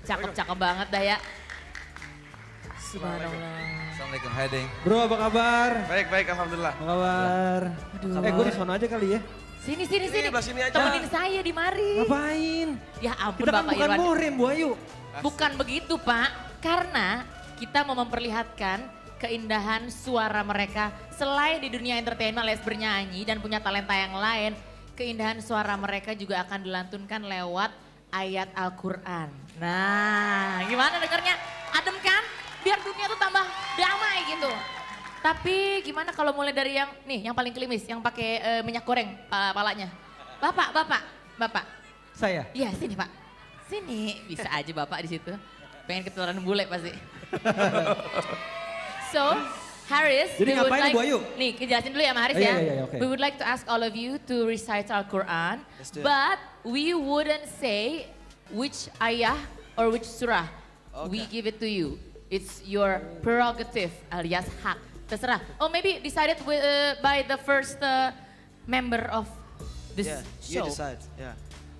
Cakep-cakep banget dah ya. Subhanallah. Assalamualaikum, hai Deng. Bro, apa kabar? Baik, alhamdulillah. Apa kabar? Gue di sono aja kali ya. Sini. Sini aja. Temenin saya di mari. Ngapain? Ya ampun Kita kan Bapak bukan Irwan. murim, Bu Ayu. Bukan begitu Pak, karena kita mau memperlihatkan keindahan suara mereka. Selain di dunia entertainment alias bernyanyi dan punya talenta yang lain, keindahan suara mereka juga akan dilantunkan lewat ayat Al-Qur'an. Nah, gimana dengarnya? Adem kan? Biar dunia tuh tambah damai gitu. Tapi gimana kalau mulai dari yang paling klimis, yang pakai minyak goreng palanya. Bapak. Saya? Iya, sini Pak. Sini, bisa aja Bapak di situ. Pengen ketularan bule pasti. So, Haris, Jadi ngapain Bu Ayu? Nih, jelasin dulu ya sama Haris Oh, ya. iya, okay. We would like to ask all of you to recite Al-Qur'an, but we wouldn't say which ayah or which surah. Okay. We give it to you. It's your prerogative alias hak. Terserah. Oh, maybe decided by the first member of this show. You decide. Yeah.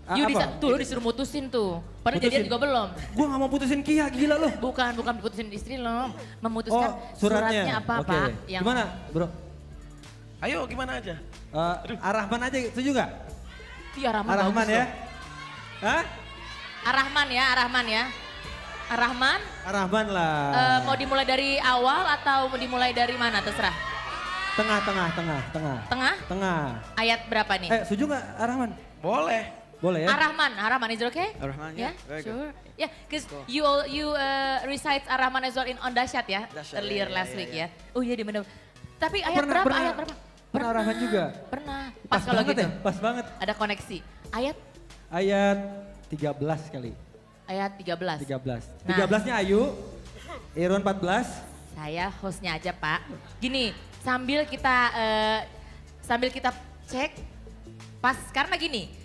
You Apa? decide. Tuh, lu disuruh mutusin tuh. Padahal jadian juga belum. Gue gak mau putusin Kia, gila lo. Bukan putusin istri lo. Memutuskan suratnya apa, Oke. Pak. Yang Gimana bro? Ayo gimana aja? Ar-Rahman aja, setuju gak? Iya, Rahman Ar-Rahman bagus ya? loh. Hah? Ar-Rahman ya. Ar-Rahman. Ar-Rahman lah. Mau dimulai dari awal atau mau dimulai dari mana? Terserah. Tengah. Tengah? Ayat berapa nih? Setuju gak Ar-Rahman? Boleh. Boleh ya? Ar-Rahman, is it okay? Ar-Rahman, Yeah, very good. sure. Yeah, because you recite Ar-Rahman as well on Dasyat ya, Dasyat, earlier last week ya. Oh iya, di mana? Tapi ayat Pernah- berapa? pernah- Ayat berapa? pernah Ar-Rahman juga? Pernah. Pas kalau banget gitu. ya, pas banget. Ada koneksi. Ayat 13 kali. Ayat 13. 13. Nah. 13-nya Ayu, Irwan 14. Saya hostnya aja Pak. Gini, sambil kita cek, karena gini,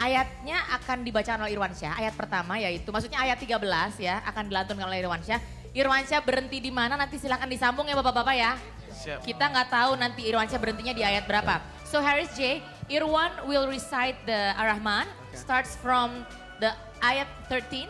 ayatnya akan dibacakan oleh Irwansyah. Ayat pertama yaitu, maksudnya ayat 13 ya, akan dilantunkan oleh Irwansyah. Irwansyah berhenti di mana nanti silakan disambung ya Bapak-Bapak ya. Siap. Kita nggak tahu nanti Irwansyah berhentinya di ayat berapa. So Haris J, Irwan will recite the Ar-Rahman, starts from the ayat 13,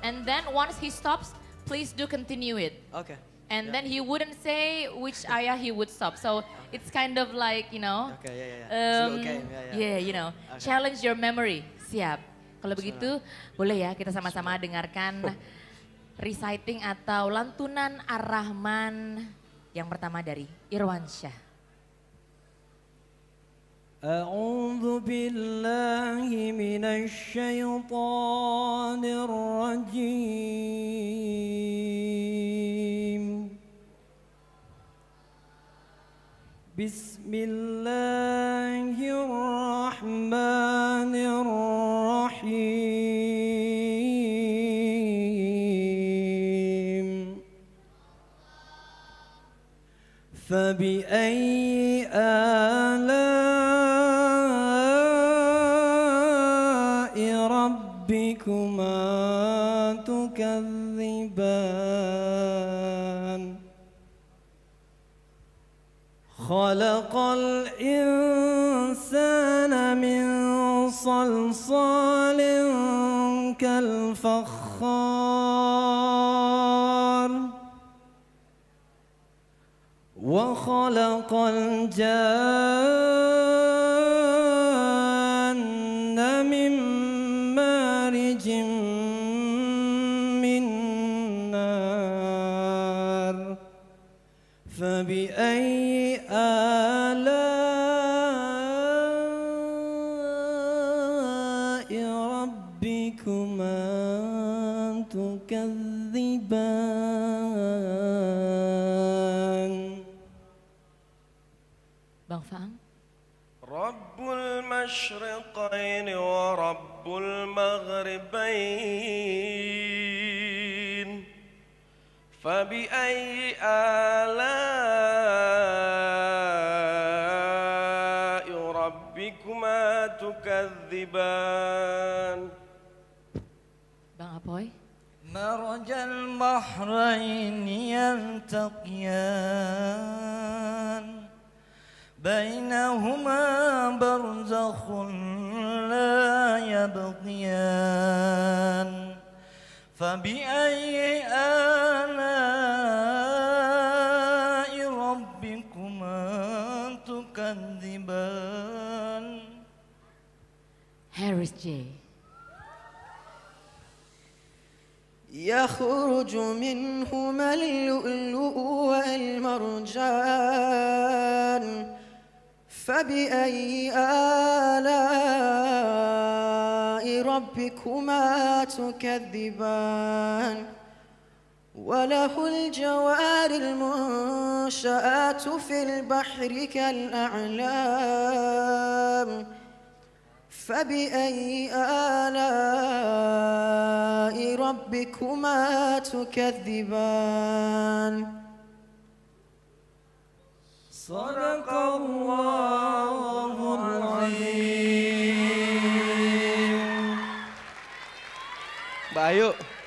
and then once he stops, please do continue it. Okay. And then he wouldn't say which ayah he would stop. So it's kind of like, you know. Okay, yeah. Slow game, Yeah, you know. Challenge your memory. Siap. Kalau begitu, boleh ya kita sama-sama dengarkan reciting atau lantunan Ar-Rahman yang pertama dari Irwansyah. A'udzu billahi minasy syaithanir rajim. Bismillahirrahmanirrahim. Fabi'ayyi ala'i rabbikuma tukadziban. Khalaqal insana min salsalin kal fakhar. Wa khalaqal janna min marijin min nar. Fabi'ayyi ala'i rabbikuma tukadziban. Bang Faang. Rabbul masyriqaini wa Rabbul maghribain. Fabi'ayyi ala'i rabbikuma tukadziban. Bang Apoy. Marajal bahraini yaltaqiyan bainahuma barzakhun la yabghiyan فبأي آلاء ربكما تكذبان. Harris J. يخرج منهما اللؤلؤ والمرجان فبأي آلاء ربكما تكذبان وله الجوار المنشآت في البحر كالأعلام فبأي آلاء ربكما تكذبان صدق الله العظيم. Mbak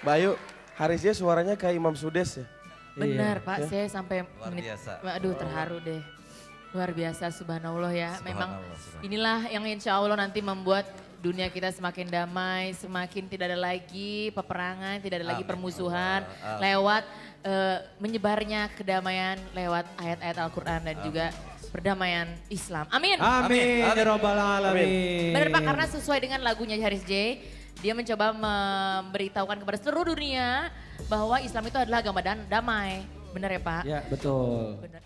Ayu, Harisnya suaranya kayak Imam Sudes ya? Benar Pak, Ya. saya sampai Luar biasa. Aduh terharu deh. Luar biasa, subhanallah ya. Memang Subhanallah. inilah yang insya Allah nanti membuat dunia kita semakin damai, semakin tidak ada lagi peperangan, tidak ada lagi permusuhan. Lewat menyebarnya kedamaian lewat ayat-ayat Al-Qur'an dan juga perdamaian Islam. Amin. Amin ya rabbal alamin. Benar Pak, karena sesuai dengan lagunya Haris J, dia mencoba memberitahukan kepada seluruh dunia bahwa Islam itu adalah agama dan damai. Benar ya Pak? Ya betul. Benar.